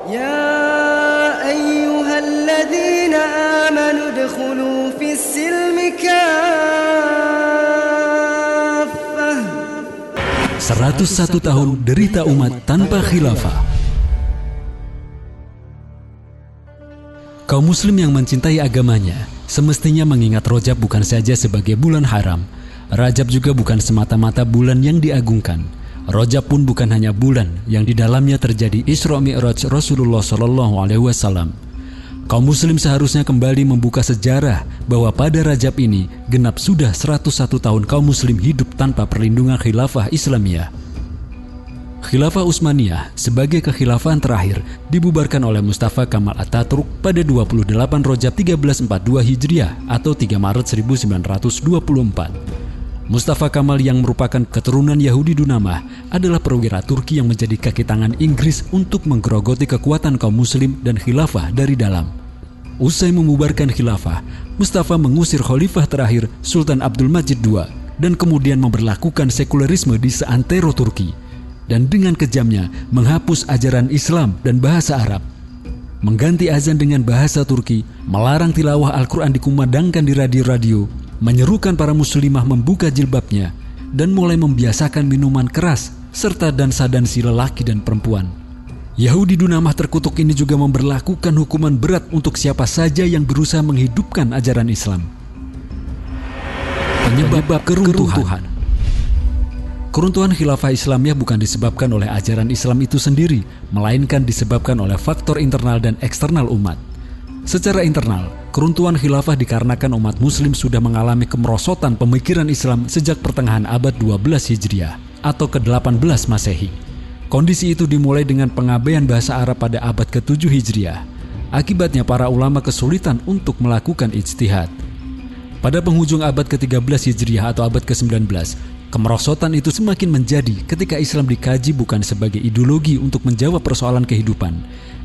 يا أيها الذين آمنوا ادخلوا في السلم كافة. 101 tahun derita umat tanpa khilafah. Kaum muslim yang mencintai agamanya semestinya mengingat Rajab bukan saja sebagai bulan haram. Rajab juga bukan semata-mata bulan yang diagungkan. Rajab pun bukan hanya bulan yang di dalamnya terjadi Isra Mi'raj Rasulullah SAW. Kaum muslim seharusnya kembali membuka sejarah bahwa pada Rajab ini genap sudah 101 tahun kaum muslim hidup tanpa perlindungan khilafah Islamiyah. Khilafah Utsmaniyah sebagai kekhilafahan terakhir dibubarkan oleh Mustafa Kemal Atatürk pada 28 Rajab 1342 Hijriah atau 3 Maret 1924. Mustafa Kemal yang merupakan keturunan Yahudi Dunamah adalah perwira Turki yang menjadi kaki tangan Inggris untuk menggerogoti kekuatan kaum muslim dan khilafah dari dalam. Usai membubarkan khilafah, Mustafa mengusir khalifah terakhir Sultan Abdul Majid II dan kemudian memberlakukan sekularisme di seantero Turki. Dan dengan kejamnya menghapus ajaran Islam dan bahasa Arab, mengganti azan dengan bahasa Turki, melarang tilawah Al-Quran dikumandangkan di radio-radio, menyerukan para muslimah membuka jilbabnya, dan mulai membiasakan minuman keras serta dansa-dansi lelaki dan perempuan. Yahudi Dunamah terkutuk ini juga memberlakukan hukuman berat untuk siapa saja yang berusaha menghidupkan ajaran Islam. Penyebab keruntuhan. Keruntuhan khilafah Islamiyah bukan disebabkan oleh ajaran Islam itu sendiri, melainkan disebabkan oleh faktor internal dan eksternal umat. Secara internal, keruntuhan khilafah dikarenakan umat muslim sudah mengalami kemerosotan pemikiran Islam sejak pertengahan abad 12 Hijriah atau ke-18 Masehi. Kondisi itu dimulai dengan pengabaian bahasa Arab pada abad ke-7 Hijriah. Akibatnya para ulama kesulitan untuk melakukan ijtihad. Pada penghujung abad ke-13 Hijriah atau abad ke-19, kemerosotan itu semakin menjadi ketika Islam dikaji bukan sebagai ideologi untuk menjawab persoalan kehidupan.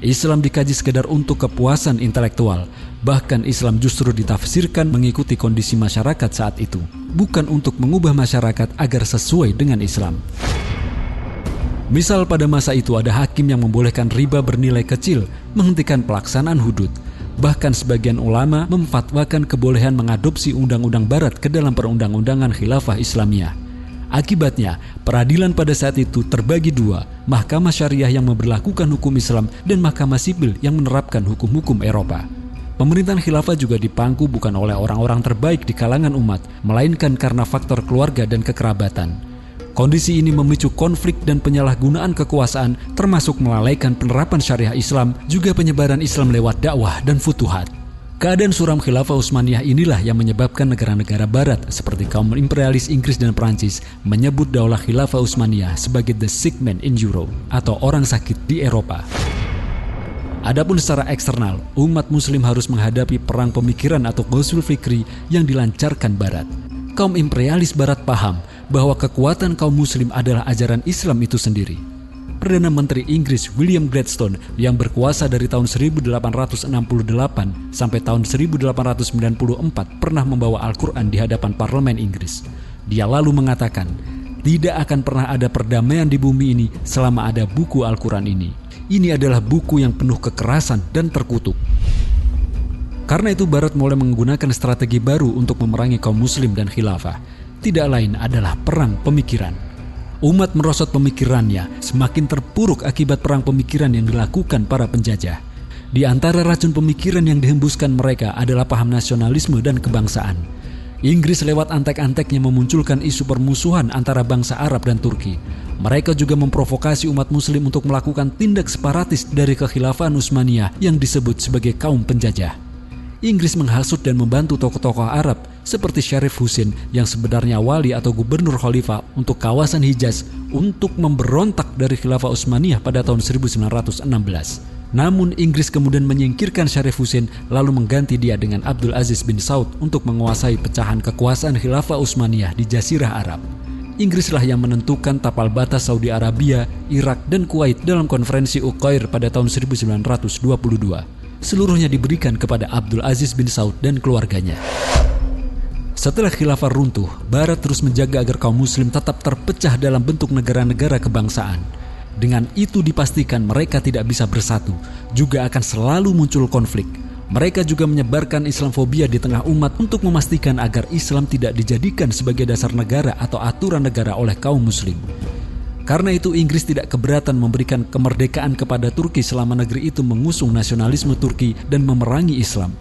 Islam dikaji sekedar untuk kepuasan intelektual. Bahkan Islam justru ditafsirkan mengikuti kondisi masyarakat saat itu, bukan untuk mengubah masyarakat agar sesuai dengan Islam. Misal pada masa itu ada hakim yang membolehkan riba bernilai kecil, menghentikan pelaksanaan hudud. Bahkan sebagian ulama memfatwakan kebolehan mengadopsi undang-undang barat ke dalam perundang-undangan khilafah Islamiyah. Akibatnya, peradilan pada saat itu terbagi dua, mahkamah syariah yang memberlakukan hukum Islam dan mahkamah sipil yang menerapkan hukum-hukum Eropa. Pemerintahan khilafah juga dipangku bukan oleh orang-orang terbaik di kalangan umat, melainkan karena faktor keluarga dan kekerabatan. Kondisi ini memicu konflik dan penyalahgunaan kekuasaan, termasuk melalaikan penerapan syariah Islam, juga penyebaran Islam lewat dakwah dan futuhat. Keadaan suram khilafah Utsmaniyah inilah yang menyebabkan negara-negara barat seperti kaum imperialis Inggris dan Prancis menyebut daulah khilafah Utsmaniyah sebagai the sick man in Europe atau orang sakit di Eropa. Adapun secara eksternal, umat muslim harus menghadapi perang pemikiran atau ghazwul fikri yang dilancarkan barat. Kaum imperialis barat paham bahwa kekuatan kaum muslim adalah ajaran Islam itu sendiri. Perdana Menteri Inggris William Gladstone yang berkuasa dari tahun 1868 sampai tahun 1894 pernah membawa Al-Quran di hadapan parlemen Inggris. Dia lalu mengatakan, tidak akan pernah ada perdamaian di bumi ini selama ada buku Al-Quran ini. Ini adalah buku yang penuh kekerasan dan terkutuk. Karena itu Barat mulai menggunakan strategi baru untuk memerangi kaum muslim dan khilafah. Tidak lain adalah perang pemikiran. Umat merosot pemikirannya, semakin terpuruk akibat perang pemikiran yang dilakukan para penjajah. Di antara racun pemikiran yang dihembuskan mereka adalah paham nasionalisme dan kebangsaan. Inggris lewat antek-anteknya memunculkan isu permusuhan antara bangsa Arab dan Turki. Mereka juga memprovokasi umat muslim untuk melakukan tindak separatis dari kekhilafahan Utsmaniyah yang disebut sebagai kaum penjajah. Inggris menghasut dan membantu tokoh-tokoh Arab seperti Syarif Husain yang sebenarnya wali atau gubernur khalifah untuk kawasan Hijaz untuk memberontak dari khilafah Utsmaniyah pada tahun 1916. Namun Inggris kemudian menyingkirkan Syarif Husain lalu mengganti dia dengan Abdul Aziz bin Saud untuk menguasai pecahan kekuasaan khilafah Utsmaniyah di Jazirah Arab. Inggrislah yang menentukan tapal batas Saudi Arabia, Irak, dan Kuwait dalam konferensi Uqair pada tahun 1922. Seluruhnya diberikan kepada Abdul Aziz bin Saud dan keluarganya. Setelah khilafah runtuh, Barat terus menjaga agar kaum muslim tetap terpecah dalam bentuk negara-negara kebangsaan. Dengan itu dipastikan mereka tidak bisa bersatu, juga akan selalu muncul konflik. Mereka juga menyebarkan Islamfobia di tengah umat untuk memastikan agar Islam tidak dijadikan sebagai dasar negara atau aturan negara oleh kaum muslim. Karena itu Inggris tidak keberatan memberikan kemerdekaan kepada Turki selama negeri itu mengusung nasionalisme Turki dan memerangi Islam.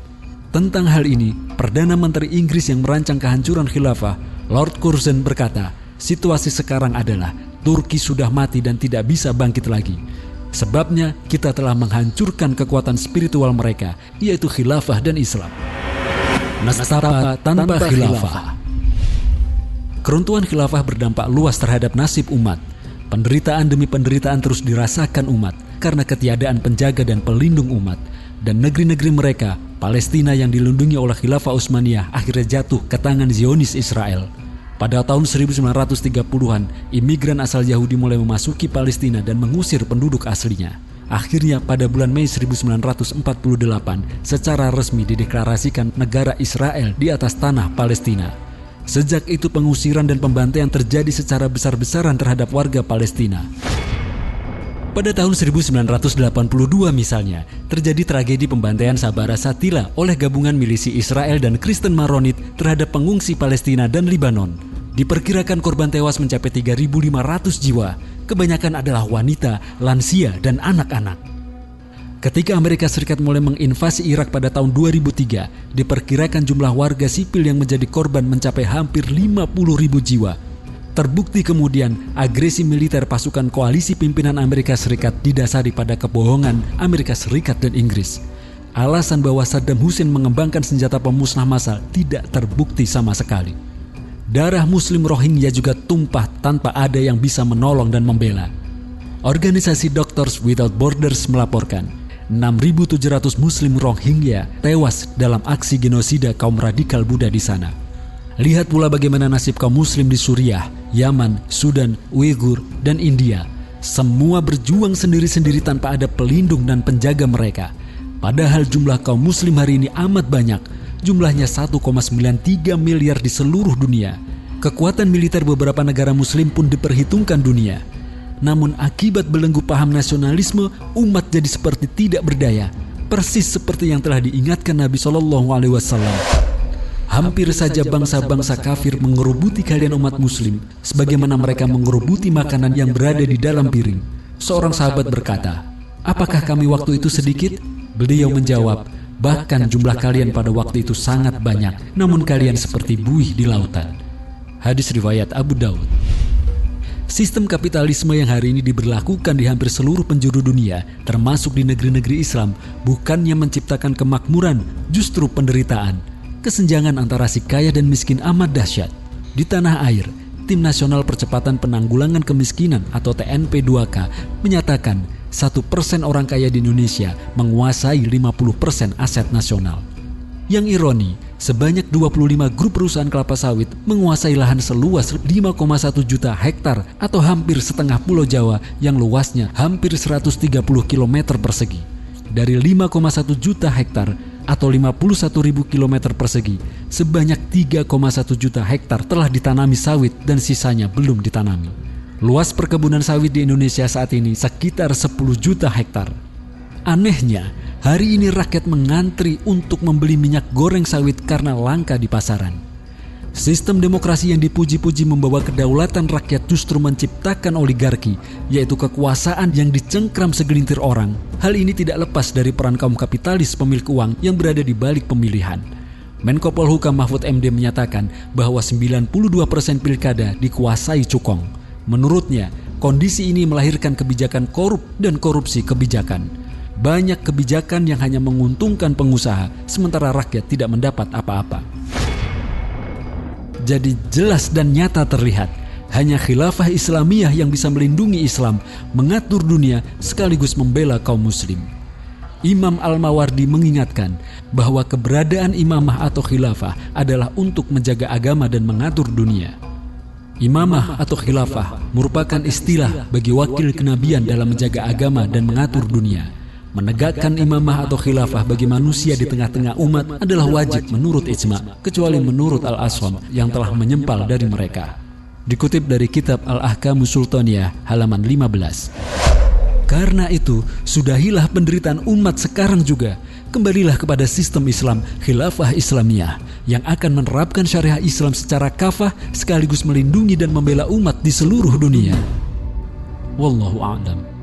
Tentang hal ini, Perdana Menteri Inggris yang merancang kehancuran khilafah, Lord Curzon berkata, situasi sekarang adalah Turki sudah mati dan tidak bisa bangkit lagi. Sebabnya kita telah menghancurkan kekuatan spiritual mereka, yaitu khilafah dan Islam. Nastapa tanpa khilafah. Keruntuhan khilafah berdampak luas terhadap nasib umat. Penderitaan demi penderitaan terus dirasakan umat karena ketiadaan penjaga dan pelindung umat. Dan negeri-negeri mereka, Palestina yang dilindungi oleh khilafah Utsmaniyah akhirnya jatuh ke tangan Zionis Israel. Pada tahun 1930-an, imigran asal Yahudi mulai memasuki Palestina dan mengusir penduduk aslinya. Akhirnya pada bulan Mei 1948, secara resmi dideklarasikan negara Israel di atas tanah Palestina. Sejak itu pengusiran dan pembantaian terjadi secara besar-besaran terhadap warga Palestina. Pada tahun 1982 misalnya, terjadi tragedi pembantaian Sabara Shatila oleh gabungan milisi Israel dan Kristen Maronit terhadap pengungsi Palestina dan Libanon. Diperkirakan korban tewas mencapai 3.500 jiwa, kebanyakan adalah wanita, lansia, dan anak-anak. Ketika Amerika Serikat mulai menginvasi Irak pada tahun 2003, diperkirakan jumlah warga sipil yang menjadi korban mencapai hampir 50.000 jiwa. Terbukti kemudian agresi militer pasukan koalisi pimpinan Amerika Serikat didasari pada kebohongan Amerika Serikat dan Inggris. Alasan bahwa Saddam Hussein mengembangkan senjata pemusnah massal tidak terbukti sama sekali. Darah Muslim Rohingya juga tumpah tanpa ada yang bisa menolong dan membela. Organisasi Doctors Without Borders melaporkan 6.700 Muslim Rohingya tewas dalam aksi genosida kaum radikal Buddha di sana. Lihat pula bagaimana nasib kaum Muslim di Suriah, Yaman, Sudan, Uighur, dan India. Semua berjuang sendiri-sendiri tanpa ada pelindung dan penjaga mereka. Padahal jumlah kaum Muslim hari ini amat banyak. Jumlahnya 1,93 miliar di seluruh dunia. Kekuatan militer beberapa negara Muslim pun diperhitungkan dunia. Namun akibat belenggu paham nasionalisme, umat jadi seperti tidak berdaya. Persis seperti yang telah diingatkan Nabi SAW. Hampir saja bangsa-bangsa kafir mengerubuti kalian umat Muslim, sebagaimana mereka mengerubuti makanan yang berada di dalam piring. Seorang sahabat berkata, "Apakah kami waktu itu sedikit?" Beliau menjawab, "Bahkan jumlah kalian pada waktu itu sangat banyak, namun kalian seperti buih di lautan." Hadis riwayat Abu Daud. Sistem kapitalisme yang hari ini diberlakukan di hampir seluruh penjuru dunia, termasuk di negeri-negeri Islam, bukannya menciptakan kemakmuran, justru penderitaan. Kesenjangan antara si kaya dan miskin amat dahsyat. Di tanah air, Tim Nasional Percepatan Penanggulangan Kemiskinan atau TNP2K menyatakan 1% orang kaya di Indonesia menguasai 50% aset nasional. Yang ironi, sebanyak 25 grup perusahaan kelapa sawit menguasai lahan seluas 5,1 juta hektar atau hampir setengah Pulau Jawa yang luasnya hampir 130 km persegi. Dari 5,1 juta hektar atau 51.000 km persegi, sebanyak 3,1 juta hektar telah ditanami sawit dan sisanya belum ditanami. Luas perkebunan sawit di Indonesia saat ini sekitar 10 juta hektar. Anehnya, hari ini rakyat mengantri untuk membeli minyak goreng sawit karena langka di pasaran. Sistem demokrasi yang dipuji-puji membawa kedaulatan rakyat justru menciptakan oligarki, yaitu kekuasaan yang dicengkram segelintir orang. Hal ini tidak lepas dari peran kaum kapitalis pemilik uang yang berada di balik pemilihan. Menko Polhukam Mahfud MD menyatakan bahwa 92% pilkada dikuasai cukong. Menurutnya, kondisi ini melahirkan kebijakan korup dan korupsi kebijakan. Banyak kebijakan yang hanya menguntungkan pengusaha, sementara rakyat tidak mendapat apa-apa. Jadi jelas dan nyata terlihat, hanya khilafah Islamiyah yang bisa melindungi Islam, mengatur dunia sekaligus membela kaum muslim. Imam Al-Mawardi mengingatkan bahwa keberadaan imamah atau khilafah adalah untuk menjaga agama dan mengatur dunia. Imamah atau khilafah merupakan istilah bagi wakil kenabian dalam menjaga agama dan mengatur dunia. Menegakkan imamah atau khilafah bagi manusia di tengah-tengah umat adalah wajib menurut ijma', kecuali menurut Al-Asham yang telah menyempal dari mereka. Dikutip dari kitab Al-Ahkamus Sultaniyah halaman 15. Karena itu, sudahilah penderitaan umat sekarang juga. Kembalilah kepada sistem Islam, khilafah Islamiyah, yang akan menerapkan syariah Islam secara kafah sekaligus melindungi dan membela umat di seluruh dunia. Wallahu a'lam.